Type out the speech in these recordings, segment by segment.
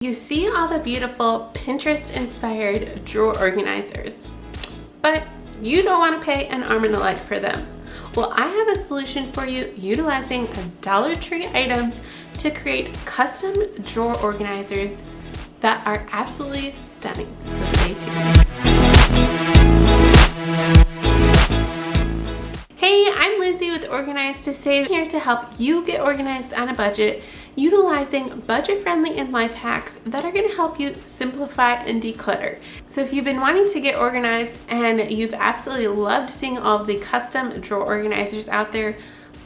You see all the beautiful Pinterest-inspired drawer organizers, but you don't want to pay an arm and a leg for them. Well, I have a solution for you utilizing Dollar Tree items to create custom drawer organizers that are absolutely stunning. So stay tuned. Hey, I'm Lindsay with Organized to Save, here to help you get organized on a budget, utilizing budget-friendly and life hacks that are going to help you simplify and declutter. So if you've been wanting to get organized and you've absolutely loved seeing all of the custom drawer organizers out there,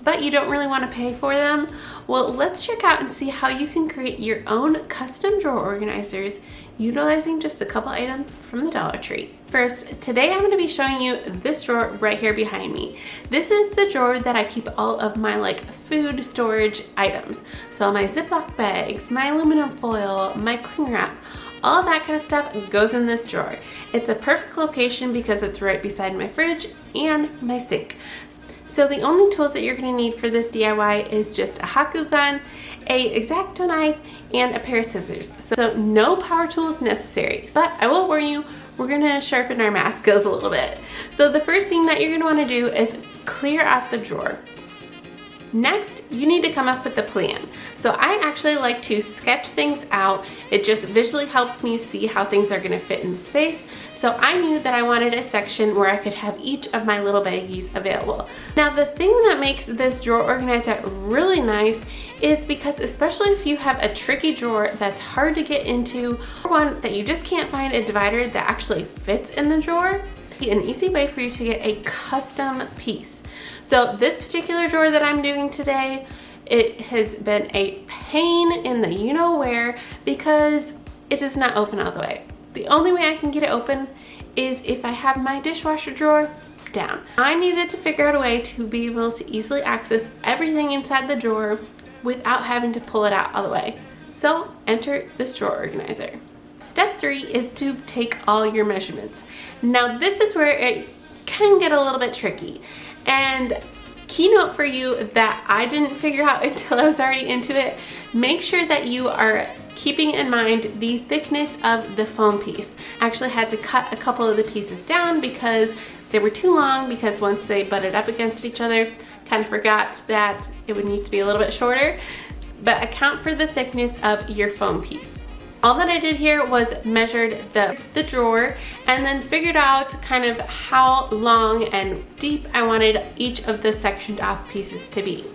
but you don't really want to pay for them, well, let's check out and see how you can create your own custom drawer organizers utilizing just a couple items from the Dollar Tree. First, today I'm going to be showing you this drawer right here behind me. This is the drawer that I keep all of my food storage items. So my Ziploc bags, my aluminum foil, my cling wrap, all that kind of stuff goes in this drawer. It's a perfect location because it's right beside my fridge and my sink. So the only tools that you're going to need for this DIY is just a hot glue gun, a X-Acto knife, and a pair of scissors. So no power tools necessary. But I will warn you, we're going to sharpen our math skills a little bit. So the first thing that you're going to want to do is clear out the drawer. Next, you need to come up with a plan. So I actually like to sketch things out. It just visually helps me see how things are going to fit in the space. So I knew that I wanted a section where I could have each of my little baggies available. Now the thing that makes this drawer organizer really nice is because, especially if you have a tricky drawer that's hard to get into, or one that you just can't find a divider that actually fits in the drawer, an easy way for you to get a custom piece. So this particular drawer that I'm doing today, it has been a pain in the you-know-where because it does not open all the way. The only way I can get it open is if I have my dishwasher drawer down. I needed to figure out a way to be able to easily access everything inside the drawer without having to pull it out all the way. So enter this drawer organizer. Step 3 is to take all your measurements. Now this is where it can get a little bit tricky. And keynote for you that I didn't figure out until I was already into it, make sure that you are keeping in mind the thickness of the foam piece. I actually had to cut a couple of the pieces down because they were too long, because once they butted up against each other, kind of forgot that it would need to be a little bit shorter. But account for the thickness of your foam piece. All that I did here was measured the drawer and then figured out kind of how long and deep I wanted each of the sectioned off pieces to be.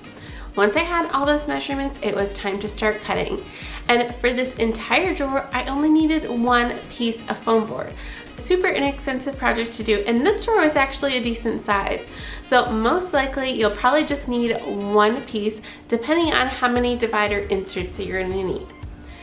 Once I had all those measurements, it was time to start cutting. And for this entire drawer, I only needed one piece of foam board. Super inexpensive project to do, and this drawer is actually a decent size. So most likely you'll probably just need one piece depending on how many divider inserts that you're gonna need.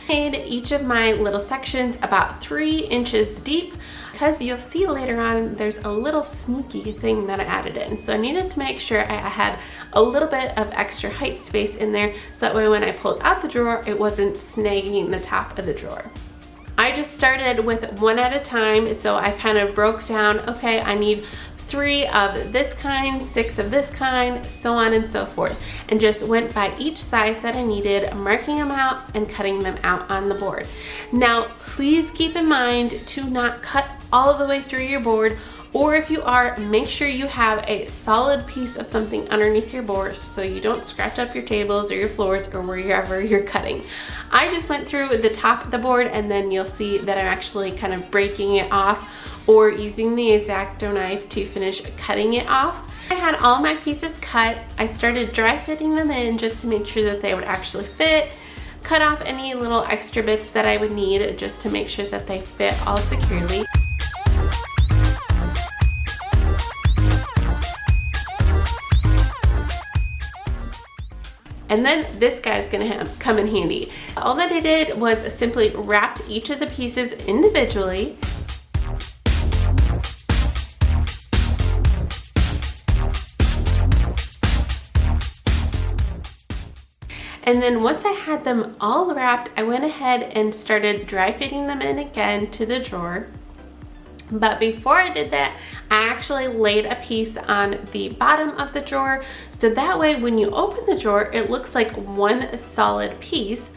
I made each of my little sections about 3 inches deep because you'll see later on there's a little sneaky thing that I added in. So I needed to make sure I had a little bit of extra height space in there so that way when I pulled out the drawer, it wasn't snagging the top of the drawer. I just started with one at a time, so I kind of broke down, okay, I need 3 of this kind, 6 of this kind, so on and so forth, and just went by each size that I needed, marking them out and cutting them out on the board. Now, please keep in mind to not cut all the way through your board, or if you are, make sure you have a solid piece of something underneath your board so you don't scratch up your tables or your floors or wherever you're cutting. I just went through the top of the board, and then you'll see that I'm actually kind of breaking it off or using the X-Acto knife to finish cutting it off. I had all my pieces cut. I started dry fitting them in just to make sure that they would actually fit, cut off any little extra bits that I would need just to make sure that they fit all securely. And then this guy's gonna come in handy. All that I did was simply wrapped each of the pieces individually. And then once I had them all wrapped, I went ahead and started dry fitting them in again to the drawer. But before I did that, I actually laid a piece on the bottom of the drawer, so that way when you open the drawer, it looks like one solid piece,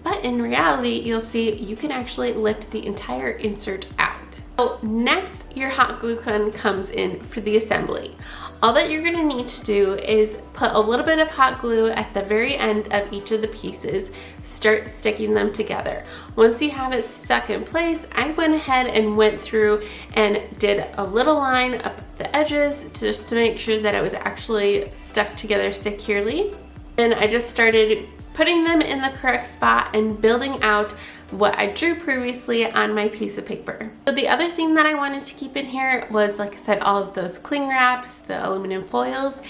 but in reality, you'll see you can actually lift the entire insert out. So next, your hot glue gun comes in for the assembly. All that you're gonna need to do is put a little bit of hot glue at the very end of each of the pieces, start sticking them together. Once you have it stuck in place, I went ahead and went through and did a little line up the edges just to make sure that it was actually stuck together securely. And I just started putting them in the correct spot and building out what I drew previously on my piece of paper. So the other thing that I wanted to keep in here was, like I said, all of those cling wraps, the aluminum foils,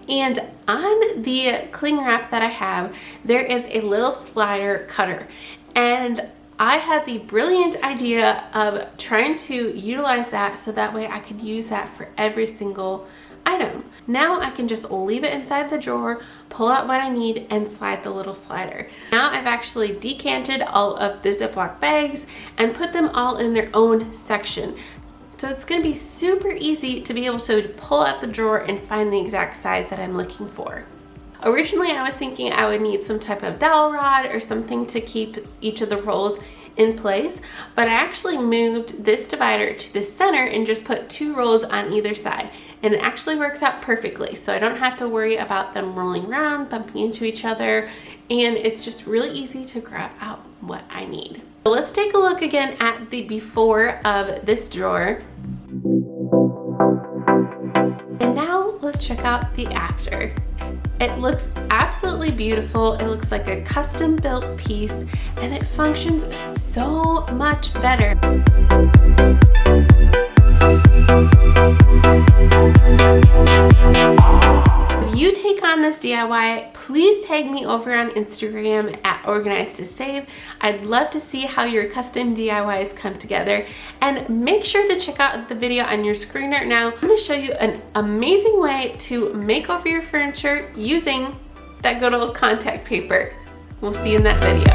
and on the cling wrap that I have, there is a little slider cutter. And I had the brilliant idea of trying to utilize that so that way I could use that for every single item. Now I can just leave it inside the drawer, pull out what I need, and slide the little slider. Now I've actually decanted all of the Ziploc bags and put them all in their own section. So it's going to be super easy to be able to pull out the drawer and find the exact size that I'm looking for. Originally, I was thinking I would need some type of dowel rod or something to keep each of the rolls in place, but I actually moved this divider to the center and just put 2 rolls on either side. And it actually works out perfectly, so I don't have to worry about them rolling around, bumping into each other, and it's just really easy to grab out what I need. So let's take a look again at the before of this drawer. And now let's check out the after. It looks absolutely beautiful. It looks like a custom built piece, and it functions so much better. If you take on this DIY, please tag me over on Instagram at @organizedtosave. I'd love to see how your custom DIYs come together, and make sure to check out the video on your screen right now. I'm going to show you an amazing way to make over your furniture using that good old contact paper. We'll see you in that video.